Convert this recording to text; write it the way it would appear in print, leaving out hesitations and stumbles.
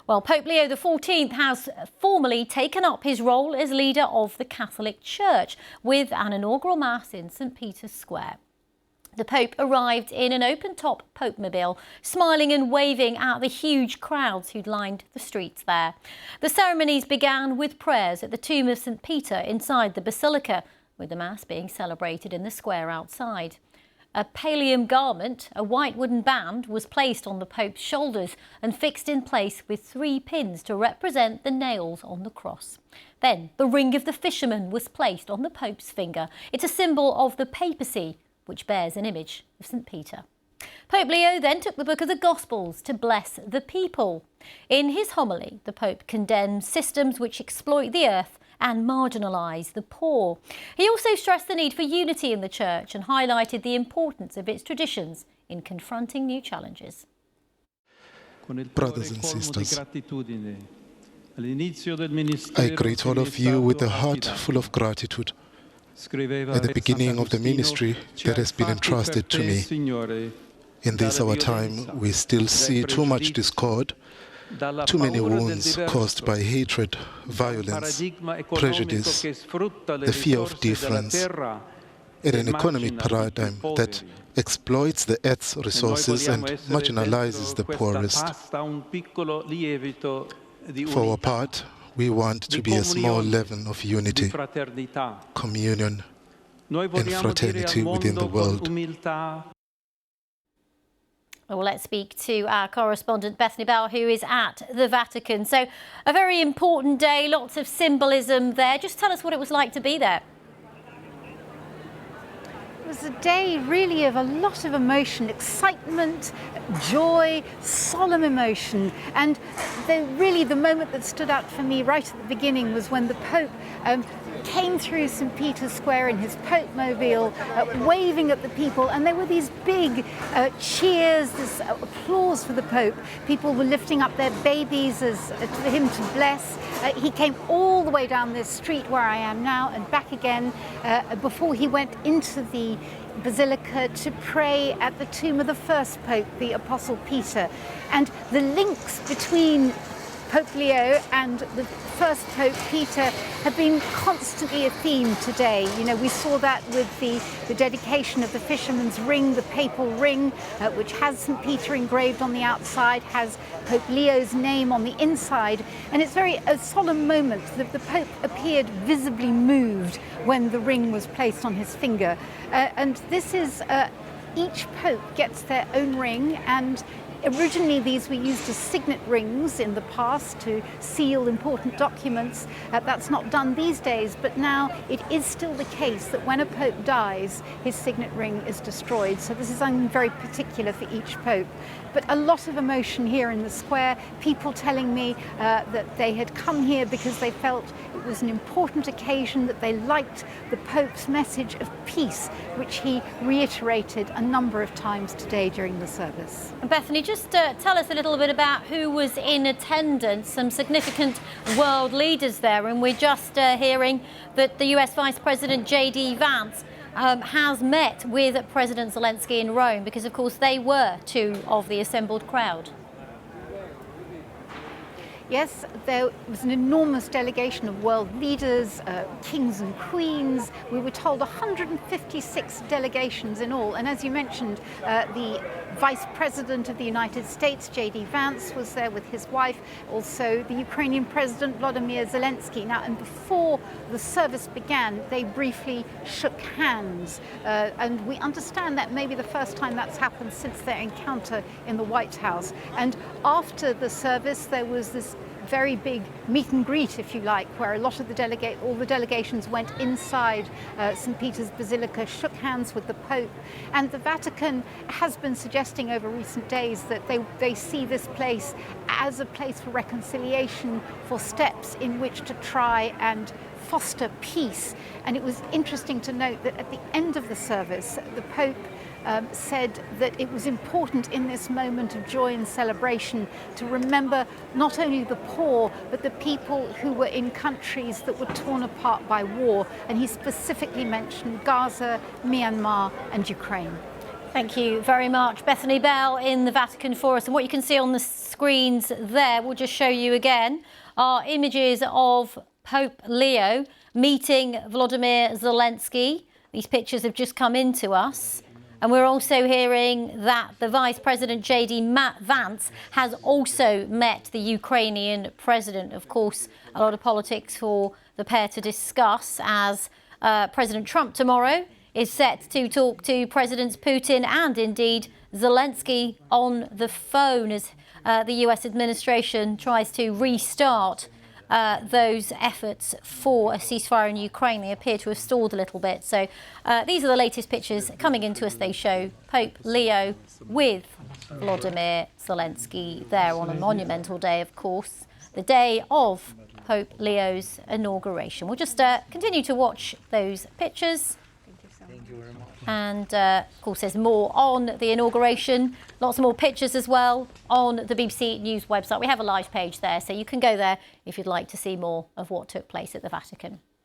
Well, Pope Leo XIV has formally taken up his role as leader of the Catholic Church with an inaugural Mass in St. Peter's Square. The Pope arrived in an open-top Pope-mobile, smiling and waving at the huge crowds who'd lined the streets there. The ceremonies began with prayers at the tomb of St. Peter inside the Basilica, with the Mass being celebrated in the square outside. A pallium garment, a white wooden band, was placed on the Pope's shoulders and fixed in place with 3 pins to represent the nails on the cross. Then the ring of the Fisherman was placed on the Pope's finger. It's a symbol of the papacy, which bears an image of St. Peter. Pope Leo then took the book of the Gospels to bless the people. In his homily, the Pope condemned systems which exploit the earth and marginalise the poor. He also stressed the need for unity in the Church and highlighted the importance of its traditions in confronting new challenges. Brothers and sisters, I greet all of you with a heart full of gratitude. At the beginning of the ministry that has been entrusted to me, in this our time we still see too much discord, too many wounds caused by hatred, violence, prejudice, the fear of difference, and an economic paradigm that exploits the earth's resources and marginalizes the poorest. For our part, we want to be a small leaven of unity, communion, and fraternity within the world. Well, let's speak to our correspondent Bethany Bell, who is at the Vatican. So a very important day, lots of symbolism there. Just tell us what it was like to be there. It was a day really of a lot of emotion, excitement, joy, solemn emotion. And really the moment that stood out for me right at the beginning was when the Pope came through St. Peter's Square in his Pope-mobile, waving at the people, and there were these big cheers, this applause for the Pope. People were lifting up their babies for him to bless. He came all the way down this street where I am now and back again before he went into the Basilica to pray at the tomb of the first Pope, the Apostle Peter. And the links between Pope Leo and the first Pope Peter have been constantly a theme today. You know, we saw that with the dedication of the Fisherman's ring, the papal ring, which has St. Peter engraved on the outside, has Pope Leo's name on the inside. And it's a solemn moment. The Pope appeared visibly moved when the ring was placed on his finger. And this is, each Pope gets their own ring, and originally these were used as signet rings in the past to seal important documents. That's not done these days, but now it is still the case that when a pope dies, his signet ring is destroyed. So this is something very particular for each pope. But a lot of emotion here in the square, people telling me that they had come here because they felt it was an important occasion, that they liked the Pope's message of peace, which he reiterated a number of times today during the service. Bethany, just tell us a little bit about who was in attendance, some significant world leaders there, and we're just hearing that the US Vice President J.D. Vance has met with President Zelensky in Rome, because of course they were 2 of the assembled crowd. Yes, there was an enormous delegation of world leaders, kings and queens. We were told 156 delegations in all. And as you mentioned, the Vice President of the United States, J.D. Vance, was there with his wife. Also, the Ukrainian President, Volodymyr Zelensky. Now, and before the service began, they briefly shook hands. And we understand that may be the first time that's happened since their encounter in the White House. And after the service, there was this very big meet and greet, if you like, where a lot of all the delegations went inside St. Peter's Basilica, shook hands with the Pope. And the Vatican has been suggesting over recent days that they see this place as a place for reconciliation, for steps in which to try and foster peace. And it was interesting to note that at the end of the service, the Pope said that it was important in this moment of joy and celebration to remember not only the poor, but the people who were in countries that were torn apart by war. And he specifically mentioned Gaza, Myanmar, and Ukraine. Thank you very much. Bethany Bell in the Vatican for us. And what you can see on the screen screens there, we'll just show you again, are images of Pope Leo meeting Volodymyr Zelensky. These pictures have just come into us. And we're also hearing that the Vice President Vance has also met the Ukrainian president. Of course, a lot of politics for the pair to discuss, as President Trump tomorrow is set to talk to Presidents Putin and indeed Zelensky on the phone, as the US administration tries to restart those efforts for a ceasefire in Ukraine. They appear to have stalled a little bit. So these are the latest pictures coming into us. They show Pope Leo with Volodymyr Zelensky there on a monumental day, of course, the day of Pope Leo's inauguration. We'll just continue to watch those pictures. Thank you very much. And of course, there's more on the inauguration, lots more pictures as well on the BBC News website. We have a live page there, so you can go there if you'd like to see more of what took place at the Vatican.